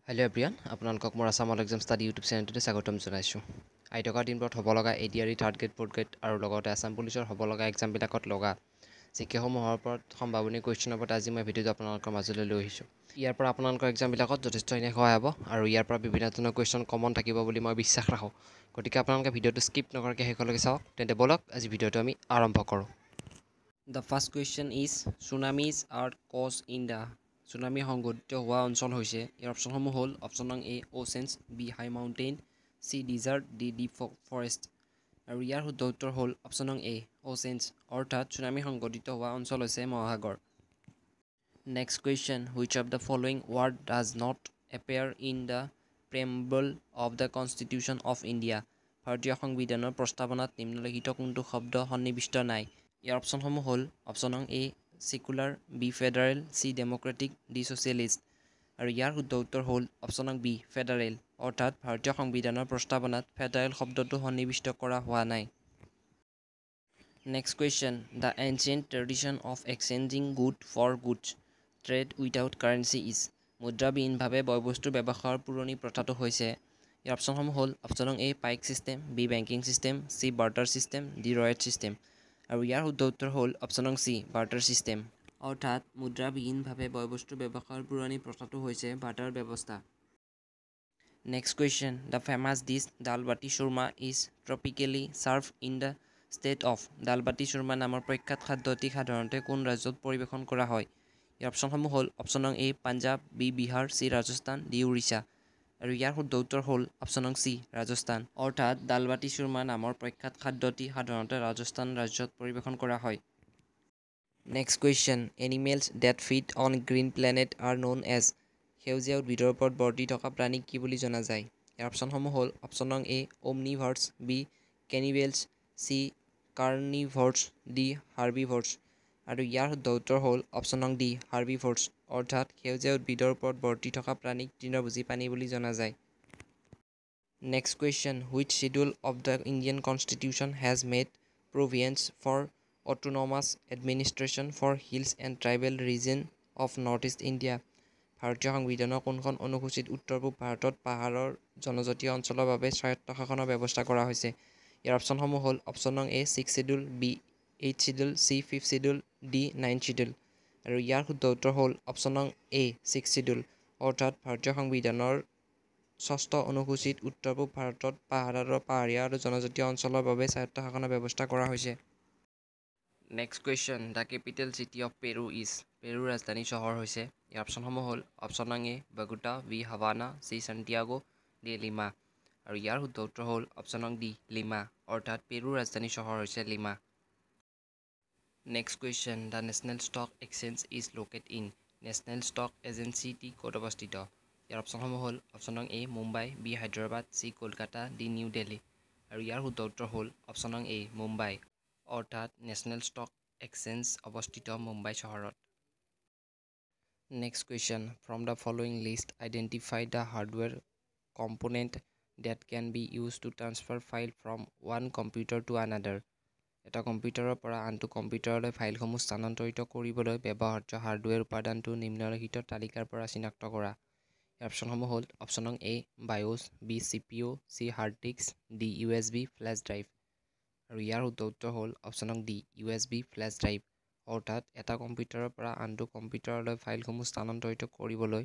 Hello' everyone, আপোনালোকক মোৰ Assam all exam study YouTube চেনেলটোতে স্বাগতম জনাইছোঁ। আহি থকা দিনবোৰত হ'ব লগা ADRE third grade fourth grade আৰু লগতে আছাম পুলিচৰ হ'ব লগা এক্সামবিলাকত লগা জিকেসমূহৰ ওপৰত সম্ভাৱনীয় কুৱেশ্যনৰ ওপৰত আজি মই ভিডিঅ'টো আপোনালোকৰ মাজলৈ লৈ আহিছোঁ। ইয়াৰ পৰা আপোনালোকৰ এক্সামবিলাকত যথেষ্টখিনি সহায় হ'ব আৰু ইয়াৰ পৰা বিভিন্ন ধৰণৰ কুৱেশ্যন কমন থাকিব বুলি মই বিশ্বাস ৰাখোঁ। গতিকে আপোনালোকে ভিডিঅ'টো স্কিপ নকৰাকৈ শেষলৈকে চাওক। তেন্তে ব'লক আজি ভিডিঅ'টো আমি আৰম্ভ কৰোঁ। The first question is tsunamis are caused in the tsunami সংঘটিত হোৱা অঞ্চল হৈছে। ইয়াৰ অপশ্যনসমূহ হ'ল অপশ্যন নং A oceans, B high mountain, C desert, D deep forest. আৰু ইয়াৰ শুদ্ধ উত্তৰ হ'ল অপশ্যন নং এ অ'চেন্স, অৰ্থাৎ চুনামি সংঘটিত হোৱা অঞ্চল হৈছে মহাসাগৰ। Next question, which of the following word does not appear in the preamble of the constitution of India. ভাৰতীয় সংবিধানৰ প্ৰস্তাৱনাত নিম্নলিখিত কোনটো শব্দ সন্নিৱিষ্ট নাই? ইয়াৰ অপশ্যনসমূহ হ'ল অপশ্যন নং A secular, B federal, C democratic, D socialist. আৰু ইয়াৰ শুদ্ধ উত্তৰ হ'ল অপশ্যন নং বি ফেডাৰেল, অৰ্থাৎ ভাৰতীয় সংবিধানৰ প্ৰস্তাৱনাত ফেডাৰেল শব্দটো সন্নিৱিষ্ট কৰা হোৱা নাই। Next question, the ancient tradition of exchanging good for goods trade without currency is. মুদ্ৰাবিহীনভাৱে বয়-বস্তুৰ ব্যৱসায়ৰ পুৰণি প্ৰথাটো হৈছে। ইয়াৰ অপশ্যনসমূহ হ'ল অপশ্যন নং A Paik system, B banking system, C barter system, D ryot system. আৰু ইয়াৰ শুদ্ধ উত্তৰ হ'ল অপশ্যন নং চি বাৰ্টাৰ ছিষ্টেম, অৰ্থাৎ মুদ্ৰাবিহীনভাৱে বয়-বস্তুৰ ব্যৱসায়ৰ পুৰণি প্ৰথাটো হৈছে বাৰ্টাৰ ব্যৱস্থা। Next question, the famous dish dal bati churma is typically serve in the state of. Dal bati চুৰমা নামৰ প্ৰখ্যাত খাদ্যটি সাধাৰণতে কোন ৰাজ্যত পৰিৱেশন কৰা হয়? ইয়াৰ অপশ্যনসমূহ হ'ল অপশ্যন নং A Punjab, B Bihar, C Rajasthan, D Orissa. আৰু ইয়াৰ শুদ্ধ উত্তৰ হ'ল অপশ্যন নং চি ৰাজস্থান, অৰ্থাৎ দাল বাটি চুৰমা নামৰ প্ৰখ্যাত খাদ্যটি সাধাৰণতে ৰাজস্থান ৰাজ্যত পৰিৱেশন কৰা হয়। Next question, animals that feed on green planet are known as. সেউজীয়া উদ্ভিদৰ ওপৰত বৰ্তি থকা প্ৰাণীক কি বুলি জনা যায়? ইয়াৰ অপশ্যনসমূহ হ'ল অপশ্যন নং এ অমনিভাৰ্ছ, বি কেনিবেলছ, চি কাৰ্নিভৰ্ছ, ডি হাৰ্বিভৰ্ছ। আৰু ইয়াৰ শুদ্ধ উত্তৰ হ'ল অপশ্যন নং ডি হাৰ্বিভৰ্ছ, অৰ্থাৎ সেউজীয়া উদ্ভিদৰ ওপৰত বৰ্তি থকা প্ৰাণীক তৃণভোজী প্ৰাণী বুলি জনা যায়। Next question, which schedule of the Indian constitution has made provision for autonomous administration for hills and tribal region of North East India. ভাৰতীয় সংবিধানৰ কোনখন অনুসূচীত উত্তৰ পূব ভাৰতত পাহাৰৰ জনজাতীয় অঞ্চলৰ বাবে স্বায়ত্তশাসনৰ ব্যৱস্থা কৰা হৈছে? ইয়াৰ অপশ্যনসমূহ হ'ল অপশ্যন নং A six schedule, B eighth schedule, C fifth schedule, D ninth schedule. আৰু ইয়াৰ শুদ্ধ উত্তৰ হ'ল অপশ্যন নং এ ছিক্স শিডিউল, অৰ্থাৎ ভাৰতীয় সংবিধানৰ ষষ্ঠ অনুসূচীত উত্তৰ পূব ভাৰতত পাহাৰীয়া আৰু জনজাতীয় অঞ্চলৰ বাবে স্বায়ত্তশাসনৰ ব্যৱস্থা কৰা হৈছে। Next question, the capital city of Peru is. পেৰুৰ ৰাজধানী চহৰ হৈছে। ইয়াৰ অপশ্যনসমূহ হ'ল অপশ্যন নং A Bogota, B Havana, C Santiago, D Lima. আৰু ইয়াৰ শুদ্ধ উত্তৰ হ'ল অপশ্যন নং ডি লিমা, অৰ্থাৎ পেৰুৰ ৰাজধানী চহৰ হৈছে Lima. Next question, the national stock exchange is locate in. National stock এজেঞ্চিটি ক'ত অৱস্থিত? ইয়াৰ অপশ্যনসমূহ হ'ল অপশ্যন নং A Mumbai, B Hyderabad, C Kolkata, D New Delhi. আৰু ইয়াৰ শুদ্ধ উত্তৰ হ'ল অপশ্যন নং এ মুম্বাই, অৰ্থাৎ নেশ্যনেল ষ্টক এক্সচেঞ্জ অৱস্থিত মুম্বাই চহৰত। Next question, from the following list identify the hardware component that can be use to transfer file from one computer to another. এটা কম্পিউটাৰৰ পৰা আনটো কম্পিউটাৰলৈ ফাইলসমূহ স্থানান্তৰিত কৰিবলৈ ব্যৱহৃত হাৰ্ডৱেৰ উপাদানটো নিম্নলিখিত তালিকাৰ পৰা চিনাক্ত কৰা। ইয়াৰ অপশ্যনসমূহ হ'ল অপশ্যন নং A BIOS, B CPU, C hard disk, D USB flash drive. আৰু ইয়াৰ শুদ্ধ উত্তৰ হ'ল অপশ্যন নং ডি USB ফ্লেছ ড্ৰাইভ, অৰ্থাৎ এটা কম্পিউটাৰৰ পৰা আনটো কম্পিউটাৰলৈ ফাইলসমূহ স্থানান্তৰিত কৰিবলৈ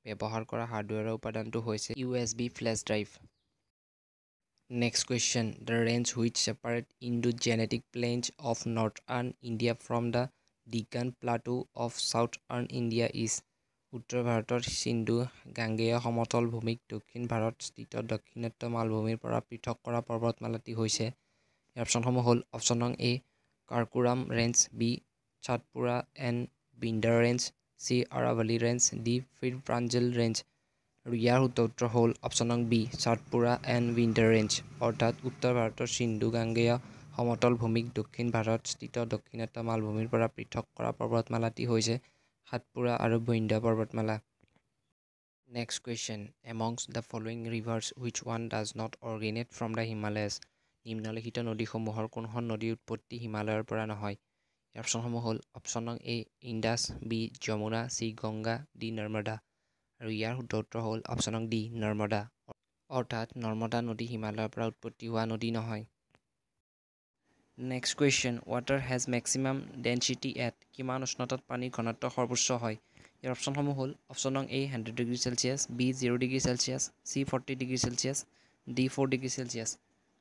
ব্যৱহাৰ কৰা হাৰ্ডৱেৰৰ উপাদানটো হৈছে USB flash drive. Next question, the range which separate Indo Gangetic plains of northern India from the Deccan plateau of southern India is. উত্তৰ ভাৰতৰ সিন্ধু গাঙ্গেয় সমতল ভূমিক দক্ষিণ ভাৰতস্থিত দাক্ষিণাত্য মালভূমিৰ পৰা পৃথক কৰা পৰ্বতমালাটি হৈছে। ইয়াৰ অপশ্যনসমূহ হ'ল অপশ্যন নং এ Karakoram range, B ছাটপুৰা and Vindhya range, C Aravalli range, D ফিৰপ্ৰাঞ্জল range. আৰু ইয়াৰ শুদ্ধ উত্তৰ হ'ল অপশ্যন নং বি ছাটপুৰা এণ্ড বিন্ধ্য ৰেঞ্জ, অৰ্থাৎ উত্তৰ ভাৰতৰ সিন্ধু গাঙ্গেয় সমতল ভূমিক দক্ষিণ ভাৰতস্থিত দাক্ষিণাত্য মালভূমিৰ পৰা পৃথক কৰা পৰ্বতমালাটি হৈছে সাতপুৰা আৰু বিন্ধ্য পৰ্বতমালা। Next question, amongst the following rivers which one does not originate from the Himalayas. নিম্নলিখিত নদীসমূহৰ কোনখন নদীৰ উৎপত্তি হিমালয়ৰ পৰা নহয়? ইয়াৰ অপশ্যনসমূহ হ'ল অপশ্যন নং A Indus, B Yamuna, C Ganga, D Narmada. আৰু ইয়াৰ শুদ্ধ উত্তৰ হ'ল অপশ্যন নং ডি নৰ্মদা। অৰ্থাৎ নৰ্মদা নদী হিমালয়ৰ পৰা উৎপত্তি হোৱা নদী নহয়। Next question, water has maximum density at. কিমান উষ্ণতাত পানীৰ ঘনত্ব সৰ্বোচ্চ হয়? ইয়াৰ অপশ্যনসমূহ হ'ল অপশ্যন নং A 100 degree Celsius, B 0 degree Celsius, C 40 degree Celsius, D 4 degree Celsius.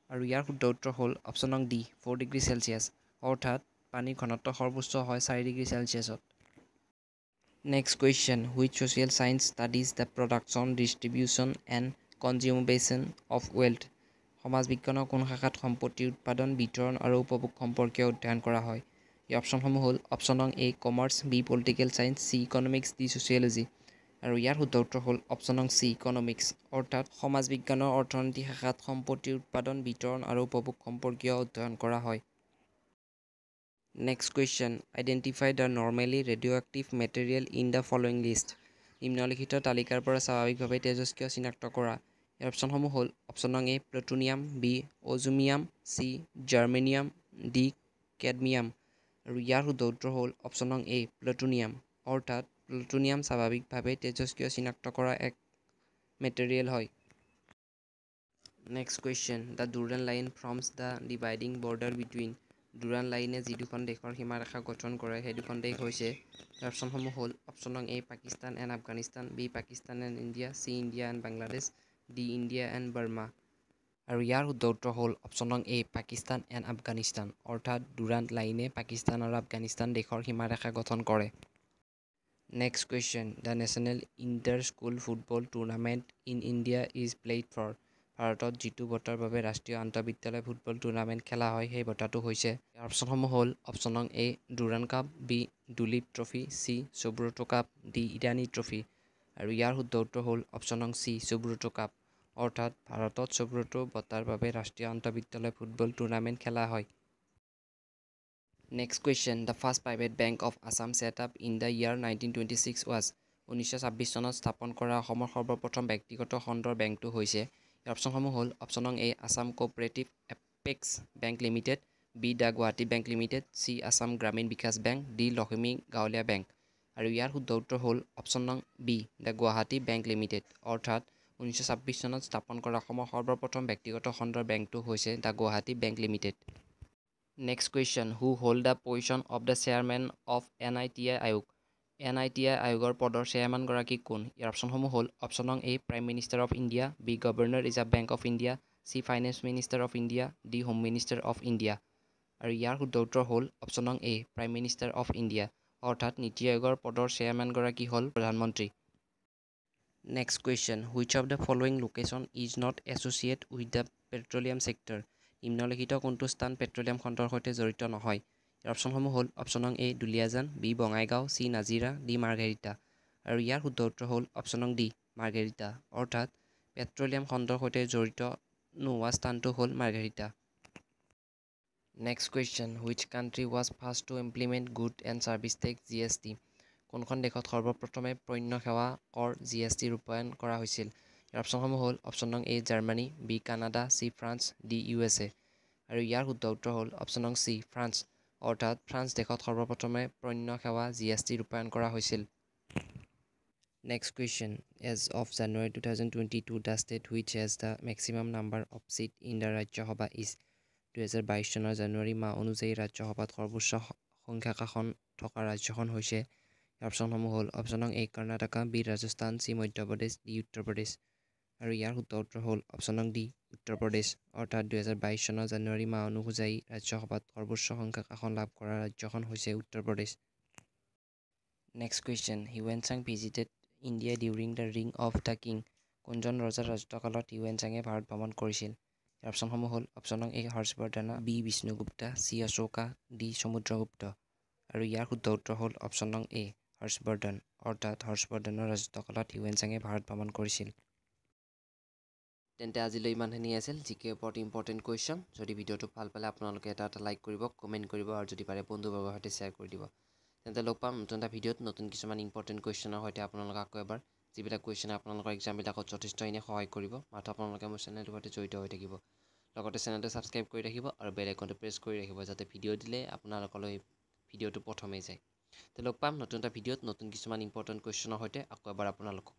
আৰু ইয়াৰ শুদ্ধ উত্তৰ হ'ল অপশ্যন নং ডি 4 ডিগ্ৰী চেলছিয়াছ। অৰ্থাৎ পানীৰ ঘনত্ব সৰ্বোচ্চ হয় 4 ডিগ্ৰী চেলছিয়াছত। Next question, which social science studies the production, distribution and consumption of wealth. সমাজ বিজ্ঞানৰ কোন শাখাত সম্পত্তি উৎপাদন, বিতৰণ আৰু উপভোগ সম্পৰ্কীয় অধ্যয়ন কৰা হয়? এই অপশ্যনসমূহ হ'ল অপশ্যন নং A commerce, B political science, C economics, D sociology. আৰু ইয়াৰ শুদ্ধ উত্তৰ হ'ল অপশ্যন নং চি ইকনমিক্স। অৰ্থাৎ সমাজ বিজ্ঞানৰ অৰ্থনীতি শাখাত সম্পত্তি উৎপাদন, বিতৰণ আৰু উপভোগ সম্পৰ্কীয় অধ্যয়ন কৰা হয়। Next question, identify the normally radioactive material in the following list. নিম্নলিখিত তালিকাৰ পৰা স্বাভাৱিকভাৱে তেজস্ক্ৰিয় চিনাক্ত কৰা। ইয়াৰ অপশ্যনসমূহ হ'ল অপশ্যন নং A plutonium, B osmium, C germanium, D cadmium. আৰু ইয়াৰ শুদ্ধ উত্তৰ হ'ল অপশ্যন নং এ প্লুট'নিয়াম। অৰ্থাৎ প্লুট'নিয়াম স্বাভাৱিকভাৱে তেজস্ক্ৰিয় চিনাক্ত কৰা এক মেটেৰিয়েল হয়। Next question, the Durand line forms the dividing border between. Durand লাইনে যি দুখন দেশৰ সীমাৰেখা গঠন কৰে সেই দুখন দেশ হৈছে। ইয়াৰ অপশ্যনসমূহ হ'ল অপশ্যন নং A Pakistan and Afghanistan, B Pakistan and India, C India and Bangladesh, D India and Burma. আৰু ইয়াৰ শুদ্ধ উত্তৰ হ'ল অপশ্যন নং এ পাকিস্তান এণ্ড আফগানিস্তান। অৰ্থাৎ ডুৰাণ্ট লাইনে পাকিস্তান আৰু আফগানিস্তান দেশৰ সীমাৰেখা গঠন কৰে। Next question, the national inter school football tournament in India is played for. ভাৰতত যিটো বঁটাৰ বাবে ৰাষ্ট্ৰীয় আন্তঃবিদ্যালয় ফুটবল টুৰ্ণামেণ্ট খেলা হয় সেই বঁটাটো হৈছে। ইয়াৰ অপশ্যনসমূহ হ'ল অপশ্যন নং A Durand cup, B Duleep trophy, C Subroto cup, D Irani trophy. আৰু ইয়াৰ শুদ্ধ উত্তৰ হ'ল অপশ্যন নং চি সুব্ৰতো কাপ। অৰ্থাৎ ভাৰতত সুব্ৰতো বঁটাৰ বাবে ৰাষ্ট্ৰীয় আন্তঃবিদ্যালয় ফুটবল টুৰ্ণামেণ্ট খেলা হয়। Next question, the first private bank of Assam set up in the year 1926 was. 1926 চনত স্থাপন কৰা অসমৰ সৰ্বপ্ৰথম ব্যক্তিগত খণ্ডৰ বেংকটো হৈছে। ইয়াৰ অপশ্যনসমূহ হ'ল অপশ্যন নং A Assam cooperative apex bank limited, B the Guwahati bank limited, C Assam Gramin Vikas bank, D Lakhimi Gaonlia bank. আৰু ইয়াৰ শুদ্ধ উত্তৰ হ'ল অপশ্যন নং B the Guwahati bank limited. অৰ্থাৎ 1926 চনত স্থাপন কৰা অসমৰ সৰ্বপ্ৰথম ব্যক্তিগত খণ্ডৰ বেংকটো হৈছে the Guwahati bank limited. Next question, who hold the position of the chairman of NITI আয়োগ। NITI আয়োগৰ পদৰ চেয়াৰমেনগৰাকী কোন? ইয়াৰ অপশ্যনসমূহ হ'ল অপশ্যন নং A prime minister of India, B governor reserve bank of India, C finance minister of India, D home minister of India. আৰু ইয়াৰ শুদ্ধ উত্তৰ হ'ল অপশ্যন নং A prime minister of India. অৰ্থাৎ নীতি আয়োগৰ পদৰ চেয়াৰমেনগৰাকী হ'ল প্ৰধানমন্ত্ৰী। Next question, which of the following location is not associate with the petroleum sector. নিম্নলিখিত কোনটো স্থান পেট্ৰলিয়াম খণ্ডৰ সৈতে জড়িত নহয়? ইয়াৰ অপশ্যনসমূহ হ'ল অপশ্যন নং A Duliajan, B Bongaigaon, C Nazira, D Margherita. আৰু ইয়াৰ শুদ্ধ উত্তৰ হ'ল অপশ্যন নং ডি মাৰ্ঘেৰিটা। অৰ্থাৎ পেট্ৰলিয়াম খণ্ডৰ সৈতে জড়িত নোহোৱা স্থানটো হ'ল Margherita. Next question, which country was first to implement good and service tax GST। কোনখন দেশত সৰ্বপ্ৰথমে পণ্য সেৱা কৰ GST ৰূপায়ণ কৰা হৈছিল? ইয়াৰ অপশ্যনসমূহ হ'ল অপশ্যন নং A Germany, B Canada, C France, D USA। আৰু ইয়াৰ শুদ্ধ উত্তৰ হ'ল অপশ্যন নং চি ফ্ৰান্স। অৰ্থাৎ ফ্ৰান্স দেশত সৰ্বপ্ৰথমে পণ্য সেৱা GST ৰূপায়ণ কৰা হৈছিল। Next question, as of January 2022 the state which has the maximum number of seat in the Rajya Sabha is. 2022 চনৰ জানুৱাৰী মাহ অনুযায়ী ৰাজ্যসভাত সৰ্বোচ্চ সংখ্যক আসন থকা ৰাজ্যখন হৈছে। ইয়াৰ অপশ্যনসমূহ হ'ল অপশ্যন নং এ Karnataka, B Rajasthan, C Madhya Pradesh, D Uttar Pradesh. আৰু ইয়াৰ শুদ্ধ উত্তৰ হ'ল অপশ্যন নং ডি উত্তৰ প্ৰদেশ। অৰ্থাৎ 2022 চনৰ জানুৱাৰী মাহ অনুযায়ী ৰাজ্যসভাত সৰ্বোচ্চ সংখ্যক আসন লাভ কৰা ৰাজ্যখন হৈছে Uttar Pradesh. Next question, Hiuen Tsang visited India during the reign of the king. কোনজন ৰজাৰ ৰাজত্বকালত হিউৱেন চাঙে ভাৰত ভ্ৰমণ কৰিছিল? ইয়াৰ অপশ্যনসমূহ হ'ল অপশ্যন নং A Harshavardhana, B Vishnugupta, C Ashoka, D Samudragupta. আৰু ইয়াৰ শুদ্ধ উত্তৰ হ'ল অপশ্যন নং এ হৰ্ষবৰ্ধন। অৰ্থাৎ হৰ্ষবৰ্ধনৰ ৰাজত্বকালত হিউৱেন চাঙে ভাৰত ভ্ৰমণ কৰিছিল। তেন্তে আজিলৈ ইমানখিনি আছিল জিকে ওপৰত ইম্পৰ্টেণ্ট কুৱেশ্যন। যদি ভিডিঅ'টো ভাল পালে আপোনালোকে এটা লাইক কৰিব, কমেণ্ট কৰিব আৰু যদি পাৰে বন্ধুবৰ্গৰ সৈতে শ্বেয়াৰ কৰি দিব। তেন্তে লগ পাম নতুন এটা ভিডিঅ'ত নতুন কিছুমান ইম্পৰ্টেণ্ট কুৱেশ্যনৰ সৈতে আপোনালোকক আকৌ এবাৰ, যিবিলাক কুৱেশ্যনে আপোনালোকৰ এক্সামবিলাকত যথেষ্টখিনি সহায় কৰিব। মাত্ৰ আপোনালোকে মোৰ চেনেলটোৰ সৈতে জড়িত হৈ থাকিব। লগতে চেনেলটো ছাবস্ক্ৰাইব কৰি ৰাখিব আৰু বেল আইকনটো প্ৰেছ কৰি ৰাখিব, যাতে ভিডিঅ' দিলে আপোনালোকলৈ ভিডিঅ'টো প্ৰথমেই যায়। লগ পাম নতুন এটা ভিডিঅ'ত নতুন কিছুমান ইম্পৰ্টেণ্ট কুৱেশ্যনৰ সৈতে আকৌ এবাৰ আপোনালোকক।